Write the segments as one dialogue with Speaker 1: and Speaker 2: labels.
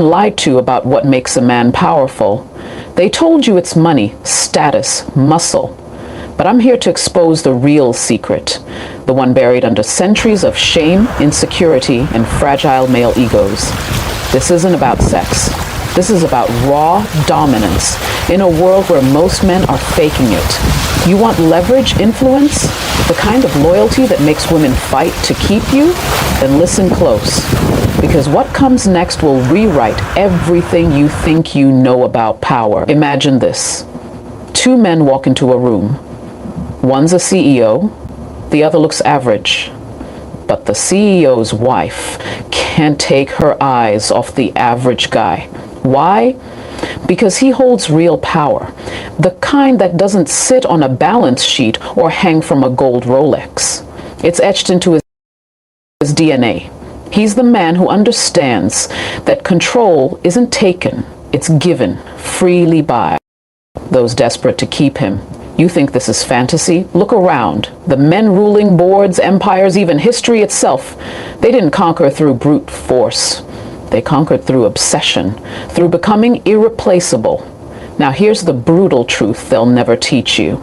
Speaker 1: lied to about what makes a man powerful. They told you it's money, status, muscle. But I'm here to expose the real secret, the one buried under centuries of shame, insecurity, and fragile male egos. This isn't about sex. This is about raw dominance in a world where most men are faking it. You want leverage, influence, the kind of loyalty that makes women fight to keep you? Then listen close, because what comes next will rewrite everything you think you know about power. Imagine this. Two men walk into a room. One's a CEO, the other looks average. But the CEO's wife can't take her eyes off the average guy. Why? Because he holds real power, the kind that doesn't sit on a balance sheet or hang from a gold Rolex. It's etched into his DNA. He's the man who understands that control isn't taken, it's given freely by those desperate to keep him. You think this is fantasy? Look around. The men ruling boards, empires, even history itself, they didn't conquer through brute force. They conquered through obsession, through becoming irreplaceable. Now here's the brutal truth they'll never teach you.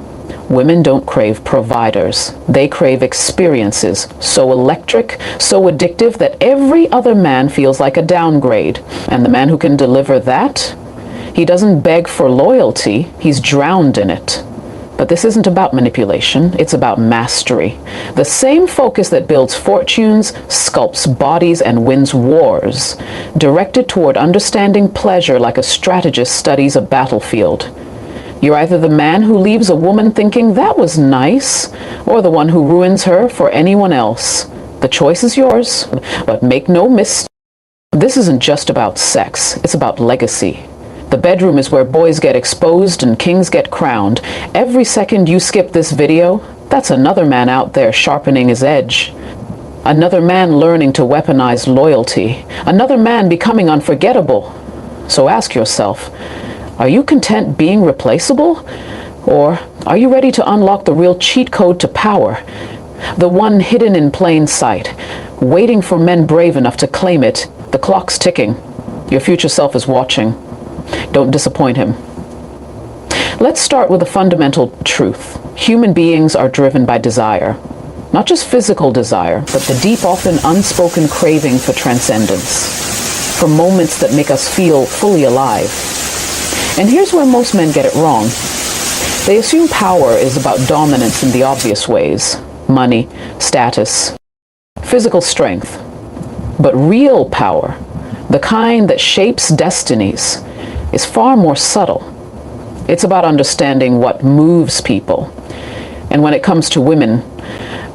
Speaker 1: Women don't crave providers. They crave experiences so electric, so addictive that every other man feels like a downgrade. And the man who can deliver that, he doesn't beg for loyalty, he's drowned in it. But this isn't about manipulation, it's about mastery. The same focus that builds fortunes, sculpts bodies, and wins wars, directed toward understanding pleasure like a strategist studies a battlefield. You're either the man who leaves a woman thinking that was nice, or the one who ruins her for anyone else. The choice is yours, but make no mistake. This isn't just about sex, it's about legacy. The bedroom is where boys get exposed and kings get crowned. Every second you skip this video, that's another man out there sharpening his edge. Another man learning to weaponize loyalty. Another man becoming unforgettable. So ask yourself, are you content being replaceable? Or are you ready to unlock the real cheat code to power? The one hidden in plain sight, waiting for men brave enough to claim it. The clock's ticking. Your future self is watching. Don't disappoint him. Let's start with a fundamental truth. Human beings are driven by desire. Not just physical desire, but the deep, often unspoken craving for transcendence. For moments that make us feel fully alive. And here's where most men get it wrong. They assume power is about dominance in the obvious ways. Money, status, physical strength. But real power, the kind that shapes destinies, is far more subtle. It's about understanding what moves people. And when it comes to women,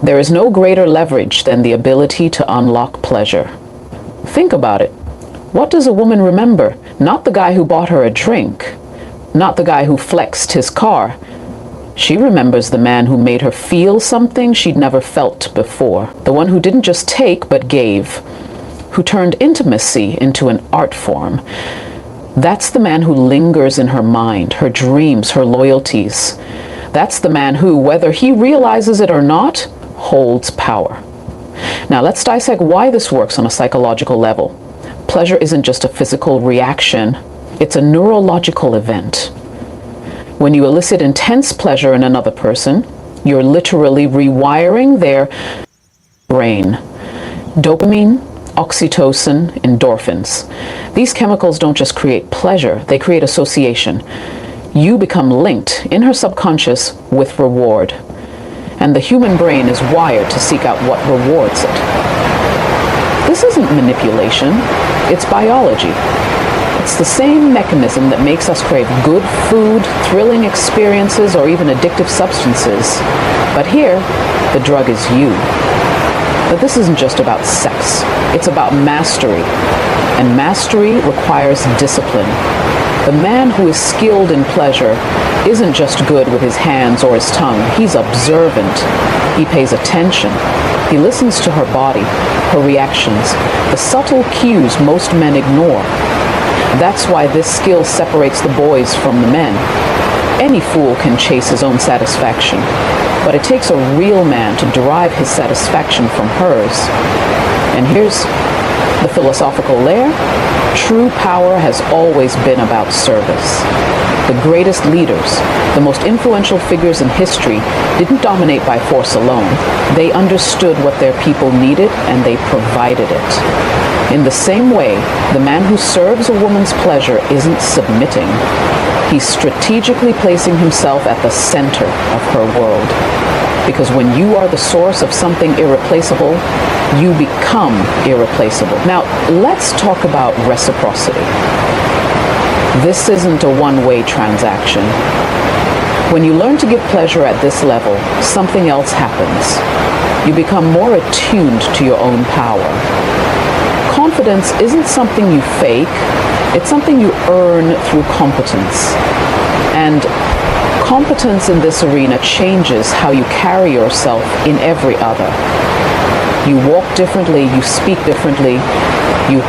Speaker 1: there is no greater leverage than the ability to unlock pleasure. Think about it. What does a woman remember? Not the guy who bought her a drink, not the guy who flexed his car. She remembers the man who made her feel something she'd never felt before. The one who didn't just take, but gave. Who turned intimacy into an art form. That's the man who lingers in her mind, her dreams, her loyalties. That's the man who, whether he realizes it or not, holds power. Now let's dissect why this works on a psychological level. Pleasure isn't just a physical reaction, it's a neurological event. When you elicit intense pleasure in another person, you're literally rewiring their brain. Dopamine, oxytocin, endorphins. These chemicals don't just create pleasure, they create association. You become linked in her subconscious with reward. And the human brain is wired to seek out what rewards it. This isn't manipulation, it's biology. It's the same mechanism that makes us crave good food, thrilling experiences, or even addictive substances. But here, the drug is you. But this isn't just about sex. It's about mastery. And mastery requires discipline. The man who is skilled in pleasure isn't just good with his hands or his tongue. He's observant. He pays attention. He listens to her body, her reactions, the subtle cues most men ignore. That's why this skill separates the boys from the men. Any fool can chase his own satisfaction, but it takes a real man to derive his satisfaction from hers. And The philosophical layer: true power has always been about service. The greatest leaders, the most influential figures in history, didn't dominate by force alone. They understood what their people needed and they provided it. In the same way, the man who serves a woman's pleasure isn't submitting. He's strategically placing himself at the center of her world. Because when you are the source of something irreplaceable, you become irreplaceable. Now, let's talk about reciprocity. This isn't a one-way transaction. When you learn to give pleasure at this level, something else happens. You become more attuned to your own power. Confidence isn't something you fake, it's something you earn through competence. And competence in this arena changes how you carry yourself in every other. You walk differently, you speak differently, you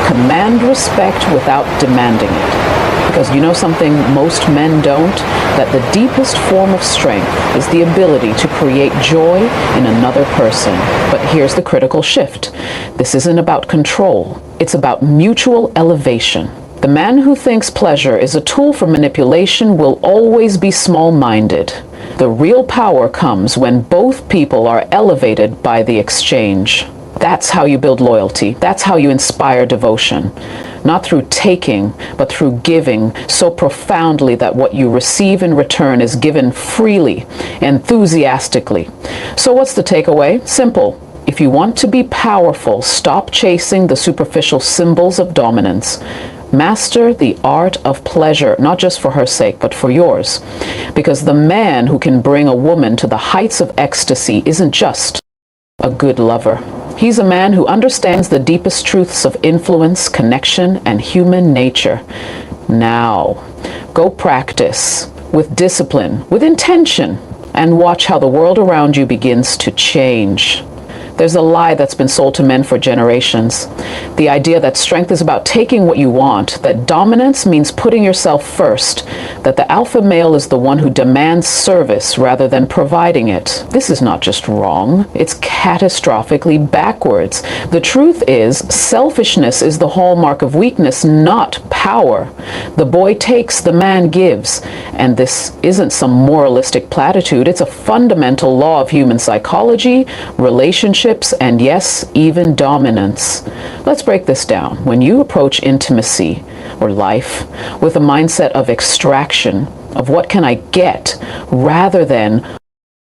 Speaker 1: command respect without demanding it. Because you know something most men don't? That the deepest form of strength is the ability to create joy in another person. But here's the critical shift. This isn't about control. It's about mutual elevation. The man who thinks pleasure is a tool for manipulation will always be small-minded. The real power comes when both people are elevated by the exchange. That's how you build loyalty. That's how you inspire devotion. Not through taking, but through giving so profoundly that what you receive in return is given freely, enthusiastically. So what's the takeaway? Simple. If you want to be powerful, stop chasing the superficial symbols of dominance. Master the art of pleasure, not just for her sake, but for yours. Because the man who can bring a woman to the heights of ecstasy isn't just a good lover. He's a man who understands the deepest truths of influence, connection, and human nature. Now, go practice with discipline, with intention, and watch how the world around you begins to change. There's a lie that's been sold to men for generations. The idea that strength is about taking what you want, that dominance means putting yourself first, that the alpha male is the one who demands service rather than providing it. This is not just wrong, it's catastrophically backwards. The truth is, selfishness is the hallmark of weakness, not power. The boy takes, the man gives. And this isn't some moralistic platitude, it's a fundamental law of human psychology, relationships, and yes, even dominance. Let's break this down. When you approach intimacy or life with a mindset of extraction, of what can I get, rather than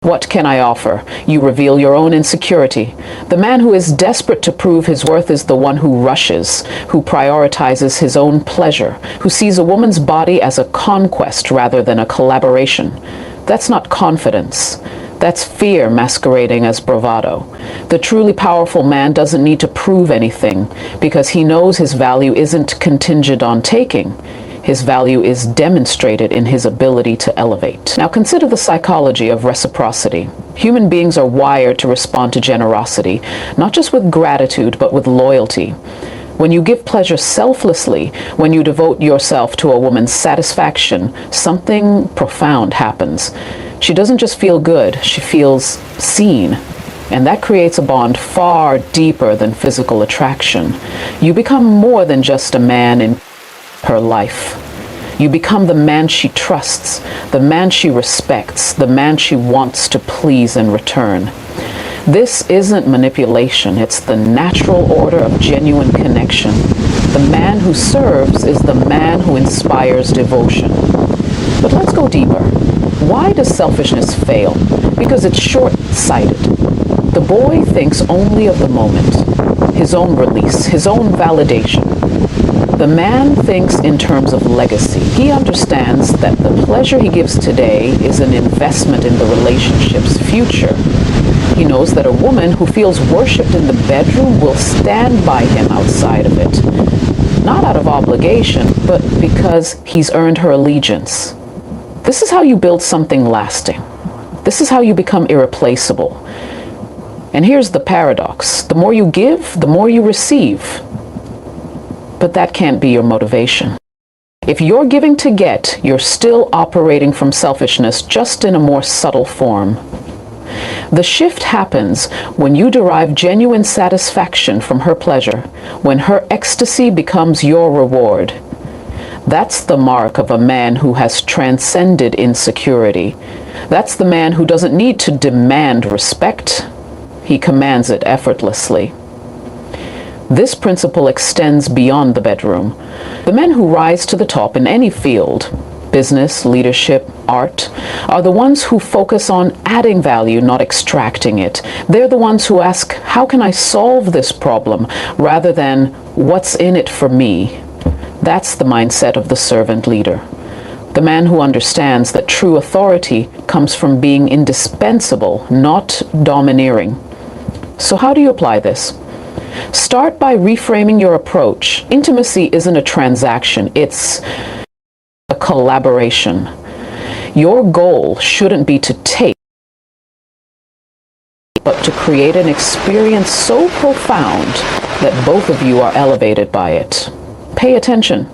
Speaker 1: what can I offer, you reveal your own insecurity. The man who is desperate to prove his worth is the one who rushes, who prioritizes his own pleasure, who sees a woman's body as a conquest rather than a collaboration. That's not confidence. That's fear masquerading as bravado. The truly powerful man doesn't need to prove anything because he knows his value isn't contingent on taking. His value is demonstrated in his ability to elevate. Now consider the psychology of reciprocity. Human beings are wired to respond to generosity, not just with gratitude, but with loyalty. When you give pleasure selflessly, when you devote yourself to a woman's satisfaction, something profound happens. She doesn't just feel good, she feels seen. And that creates a bond far deeper than physical attraction. You become more than just a man in her life. You become the man she trusts, the man she respects, the man she wants to please in return. This isn't manipulation, it's the natural order of genuine connection. The man who serves is the man who inspires devotion. But let's go deeper. Why does selfishness fail? Because it's short-sighted. The boy thinks only of the moment, his own release, his own validation. The man thinks in terms of legacy. He understands that the pleasure he gives today is an investment in the relationship's future. He knows that a woman who feels worshipped in the bedroom will stand by him outside of it. Not out of obligation, but because he's earned her allegiance. This is how you build something lasting. This is how you become irreplaceable. And here's the paradox. The more you give, the more you receive. But that can't be your motivation. If you're giving to get, you're still operating from selfishness, just in a more subtle form. The shift happens when you derive genuine satisfaction from her pleasure, when her ecstasy becomes your reward. That's the mark of a man who has transcended insecurity. That's the man who doesn't need to demand respect. He commands it effortlessly. This principle extends beyond the bedroom. The men who rise to the top in any field, business, leadership, art, are the ones who focus on adding value, not extracting it. They're the ones who ask, how can I solve this problem, rather than, what's in it for me? That's the mindset of the servant leader. The man who understands that true authority comes from being indispensable, not domineering. So how do you apply this? Start by reframing your approach. Intimacy isn't a transaction, it's a collaboration. Your goal shouldn't be to take, but to create an experience so profound that both of you are elevated by it. Pay attention.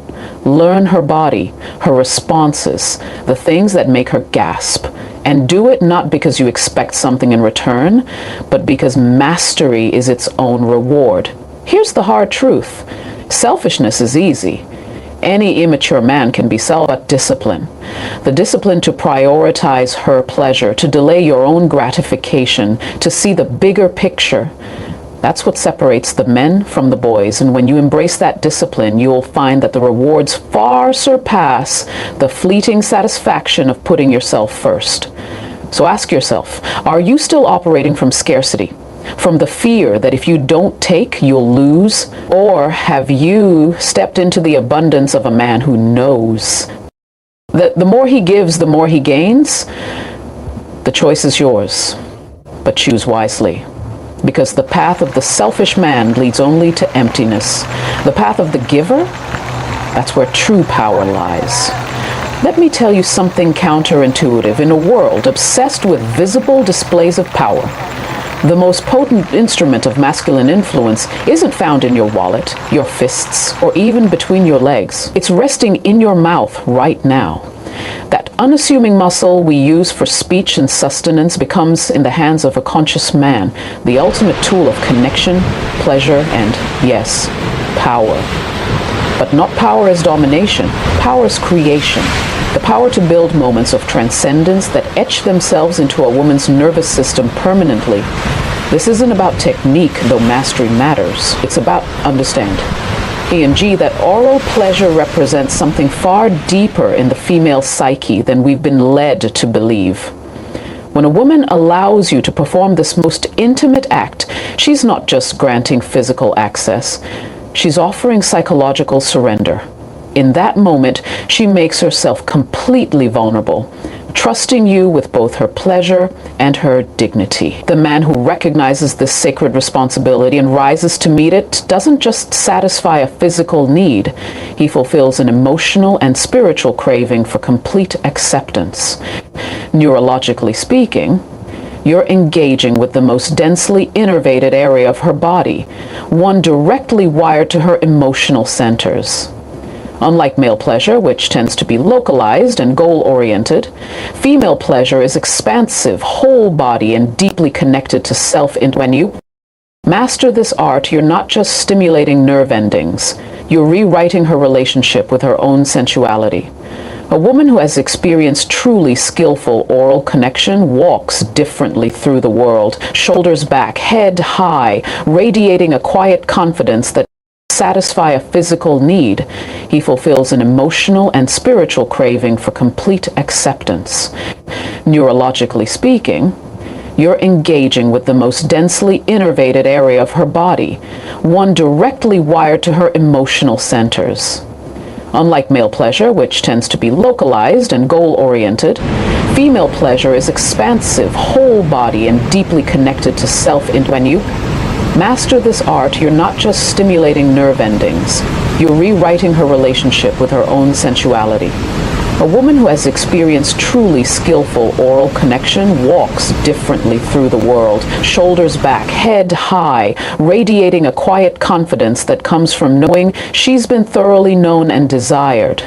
Speaker 1: Learn her body, her responses, the things that make her gasp. And do it not because you expect something in return, but because mastery is its own reward. Here's the hard truth. Selfishness is easy. Any immature man can be but discipline. The discipline to prioritize her pleasure, to delay your own gratification, to see the bigger picture. That's what separates the men from the boys. And when you embrace that discipline, you'll find that the rewards far surpass the fleeting satisfaction of putting yourself first. So ask yourself, are you still operating from scarcity? From the fear that if you don't take, you'll lose? Or have you stepped into the abundance of a man who knows that the more he gives, the more he gains? The choice is yours, but choose wisely. Because the path of the selfish man leads only to emptiness. The path of the giver, that's where true power lies. Let me tell you something counterintuitive. In a world obsessed with visible displays of power, the most potent instrument of masculine influence isn't found in your wallet, your fists, or even between your legs. It's resting in your mouth right now. That unassuming muscle we use for speech and sustenance becomes, in the hands of a conscious man, the ultimate tool of connection, pleasure, and, yes, power. But not power as domination. Power as creation. The power to build moments of transcendence that etch themselves into a woman's nervous system permanently. This isn't about technique, though mastery matters. It's about, understand, E&G, that oral pleasure represents something far deeper in the female psyche than we've been led to believe. When a woman allows you to perform this most intimate act, she's not just granting physical access, she's offering psychological surrender. In that moment, she makes herself completely vulnerable, trusting you with both her pleasure and her dignity. The man who recognizes this sacred responsibility and rises to meet it doesn't just satisfy a physical need, he fulfills an emotional and spiritual craving for complete acceptance. Neurologically speaking, you're engaging with the most densely innervated area of her body, one directly wired to her emotional centers. Unlike male pleasure, which tends to be localized and goal-oriented, female pleasure is expansive, whole body, and deeply connected to self. And when you master this art, you're not just stimulating nerve endings, you're rewriting her relationship with her own sensuality. A woman who has experienced truly skillful oral connection walks differently through the world, shoulders back, head high, radiating a quiet confidence that satisfy a physical need, he fulfills an emotional and spiritual craving for complete acceptance. Neurologically speaking, you're engaging with the most densely innervated area of her body, one directly wired to her emotional centers. Unlike male pleasure, which tends to be localized and goal-oriented, female pleasure is expansive, whole body, and deeply connected to self. And when you master this art, you're not just stimulating nerve endings, you're rewriting her relationship with her own sensuality. A woman who has experienced truly skillful oral connection walks differently through the world, shoulders back, head high, radiating a quiet confidence that comes from knowing she's been thoroughly known and desired.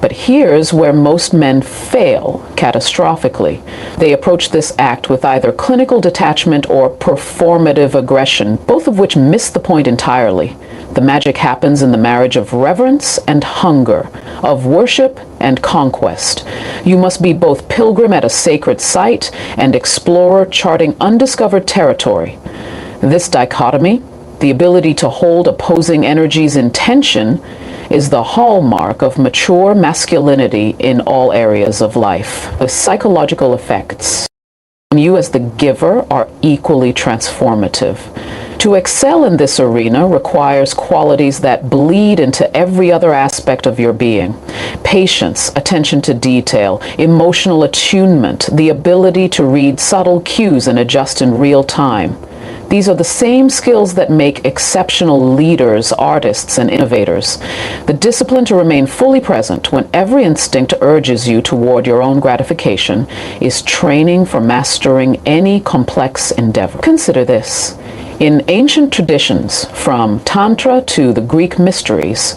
Speaker 1: But here's where most men fail catastrophically. They approach this act with either clinical detachment or performative aggression, both of which miss the point entirely. The magic happens in the marriage of reverence and hunger, of worship and conquest. You must be both pilgrim at a sacred site and explorer charting undiscovered territory. This dichotomy, the ability to hold opposing energies in tension, is the hallmark of mature masculinity in all areas of life. The psychological effects on you as the giver are equally transformative. To excel in this arena requires qualities that bleed into every other aspect of your being. Patience, attention to detail, emotional attunement, the ability to read subtle cues and adjust in real time. These are the same skills that make exceptional leaders, artists, and innovators. The discipline to remain fully present when every instinct urges you toward your own gratification is training for mastering any complex endeavor. Consider this. In ancient traditions, from Tantra to the Greek mysteries,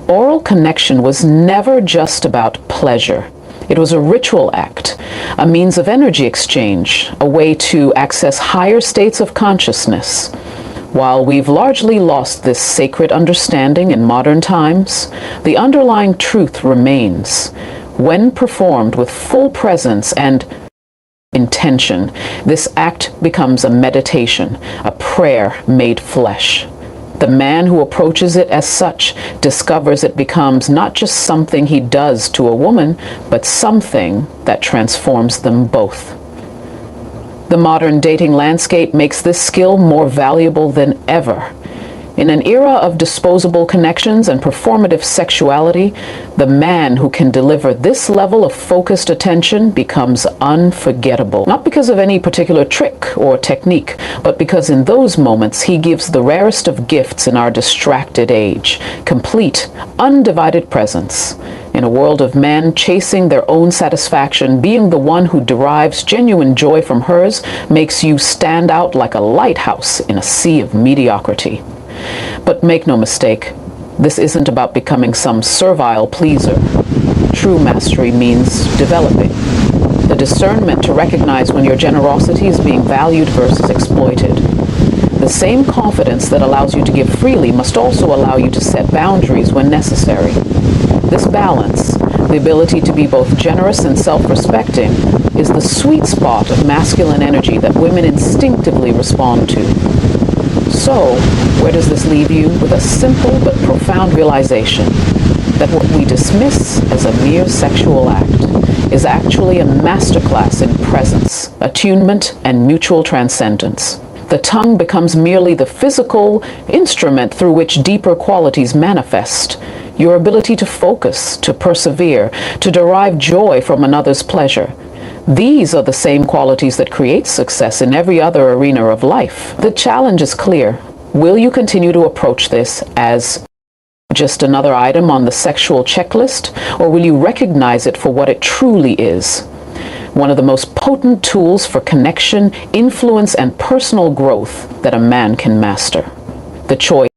Speaker 1: oral connection was never just about pleasure. It was a ritual act, a means of energy exchange, a way to access higher states of consciousness. While we've largely lost this sacred understanding in modern times, the underlying truth remains. When performed with full presence and intention, this act becomes a meditation, a prayer made flesh. The man who approaches it as such discovers it becomes not just something he does to a woman, but something that transforms them both. The modern dating landscape makes this skill more valuable than ever. In an era of disposable connections and performative sexuality, the man who can deliver this level of focused attention becomes unforgettable. Not because of any particular trick or technique, but because in those moments he gives the rarest of gifts in our distracted age: complete, undivided presence. In a world of men chasing their own satisfaction, being the one who derives genuine joy from hers makes you stand out like a lighthouse in a sea of mediocrity. But make no mistake, this isn't about becoming some servile pleaser. True mastery means developing the discernment to recognize when your generosity is being valued versus exploited. The same confidence that allows you to give freely must also allow you to set boundaries when necessary. This balance, the ability to be both generous and self-respecting, is the sweet spot of masculine energy that women instinctively respond to. So, where does this leave you? With a simple but profound realization that what we dismiss as a mere sexual act is actually a masterclass in presence, attunement, and mutual transcendence. The tongue becomes merely the physical instrument through which deeper qualities manifest. Your ability to focus, to persevere, to derive joy from another's pleasure. These are the same qualities that create success in every other arena of life. The challenge is clear. Will you continue to approach this as just another item on the sexual checklist, or will you recognize it for what it truly is? One of the most potent tools for connection, influence, and personal growth that a man can master. The choice